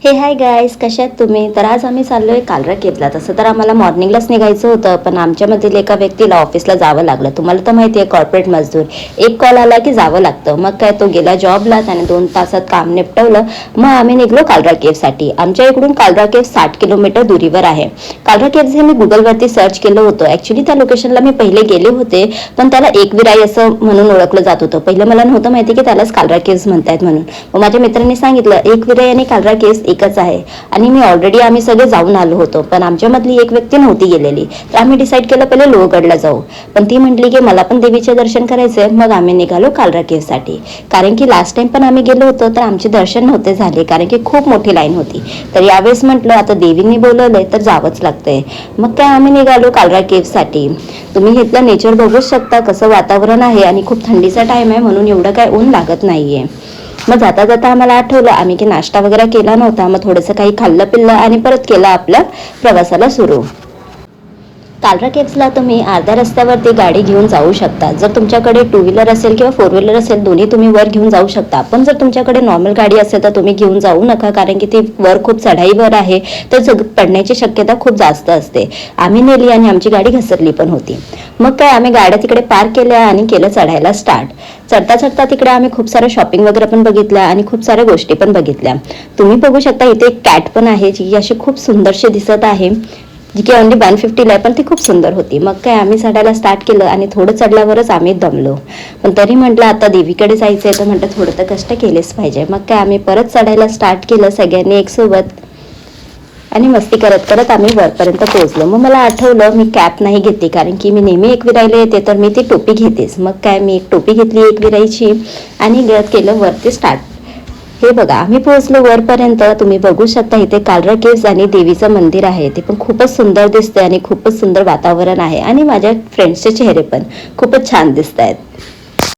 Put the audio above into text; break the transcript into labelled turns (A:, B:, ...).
A: हे hi guys, कशात तुम्ही? तर आज आम्ही चाललोय कालरा केव्हला. तसं तर आम्हाला मॉर्निंगलाच निघायचं होतं, पण आमच्यामधील एका व्यक्तीला ऑफिसला जावं लागलं. तुम्हाला तर माहिती आहे, कॉर्पोरेट मजदूर. एक कॉल आला की जावं लागतं. मग काय, तो गेला जॉबला, त्याने 2 तासात काम निपटवलं. मग आम्ही निघलो कालरा केव्हसाठी. आमच्या इकडून कालरा केव्ह 60 किलोमीटर दुरीवर आहे. कालरा केव्ह हे मी गुगलवरती सर्च केलं होतं. ऍक्च्युली त्या लोकेशनला मी पहिले गेले होते, पण त्याला एकविराई असं म्हणून ओळखलं जात होतं. पहिलं मला नव्हतं माहिती की त्यालाच कालरा केव्ह म्हणतायत म्हणून. मग माझ्या मित्रांनी सांगितलं एकविराई आणि कालरा केव्ह एकच आहे. आणि मी ऑलरेडी आम्ही सगळे जाऊन आलो होतो, पण आमच्यामधली एक व्यक्ती नव्हती गेलेली. तर आम्ही डिसाईड केलं पहिले लोहगडला जाऊ, पण ती म्हटली की मला पण देवीचे दर्शन करायचंय. मग आम्ही निघालो कालरा केव्हसाठी. कारण की लास्ट टाइम पण आम्ही गेलो होतो तर आमचे दर्शन नव्हते झाले, कारण की खूप मोठी लाईन होती. तर यावेळेस म्हटलं आता देवींनी बोलवलंय तर जावंच लागतंय. मग काय आम्ही निघालो कालरा केव्हसाठी. तुम्ही इथलं नेचर बघू शकता, कसं वातावरण आहे. आणि खूप थंडीचा टाइम आहे म्हणून एवढं काय ऊन लागत नाहीये. मग जाता जाता आम्हाला आठवलं आम्ही की नाश्ता वगैरे केला नव्हता. मग थोडंसं काही खाल्लं पिल्लं आणि परत केलं आपल्या प्रवासाला सुरू. कालरा केव्हला तुम्ही अर्ध्या रस्त्यावरती गाडी घेऊन जाऊ शकता. जर तुमच्याकडे 2 व्हीलर असेल किंवा 4 व्हीलर असेल, दोन्ही तुम्ही वर घेऊन जाऊ शकता. पण जर तुमच्याकडे नॉर्मल गाडी असेल तर तुम्ही घेऊन जाऊ नका, कारण की ती वर खूप चढाईवर आहे, तर पडण्याची शक्यता खूप जास्त असते. आम्ही नेली आणि आमची गाडी घसरली पण होती. मग काय, आम्ही गाड्या तिकडे पार्क केल्या आणि केलं चढायला स्टार्ट. चढता चढता तिकडे आम्ही खूप सारं शॉपिंग वगैरे पण बघितल्या आणि खूप साऱ्या गोष्टी पण बघितल्या. तुम्ही बघू शकता इथे एक कॅट पण आहे, जी अशी खूप सुंदरशी दिसत आहे, जी की ओनली 150 आहे, पण ती खूप सुंदर होती. मग काय, आम्ही चढायला स्टार्ट केलं आणि थोडं चढल्यावरच आम्ही दमलो. पण तरी म्हटलं आता देवीकडे जायचंय, तर म्हटलं थोडं तर कष्ट केलेच पाहिजे. मग काय, आम्ही परत चढायला स्टार्ट केलं सगळ्यांनी एकसोबत आणि मस्ती करत करत आम्ही वरपर्यंत पोहोचलो. मग मला आठवलं मी कॅप नाही घेतली, कारण की मी नेहमी एकविराईला येते तर मी ती टोपी घेतेच. मग काय, मी एक टोपी घेतली एकविराईची आणि केलं वरती स्टार्ट. हे बघा, आम्ही पोहोचलो वरपर्यंत. तुम्ही बघू शकता इथे कालरा केव्ह आणि देवीचं मंदिर आहे. ते पण खूपच सुंदर दिसतंय आणि खूपच सुंदर वातावरण आहे. आणि माझ्या फ्रेंड्सचे चेहरे पण खूपच छान दिसत आहेत.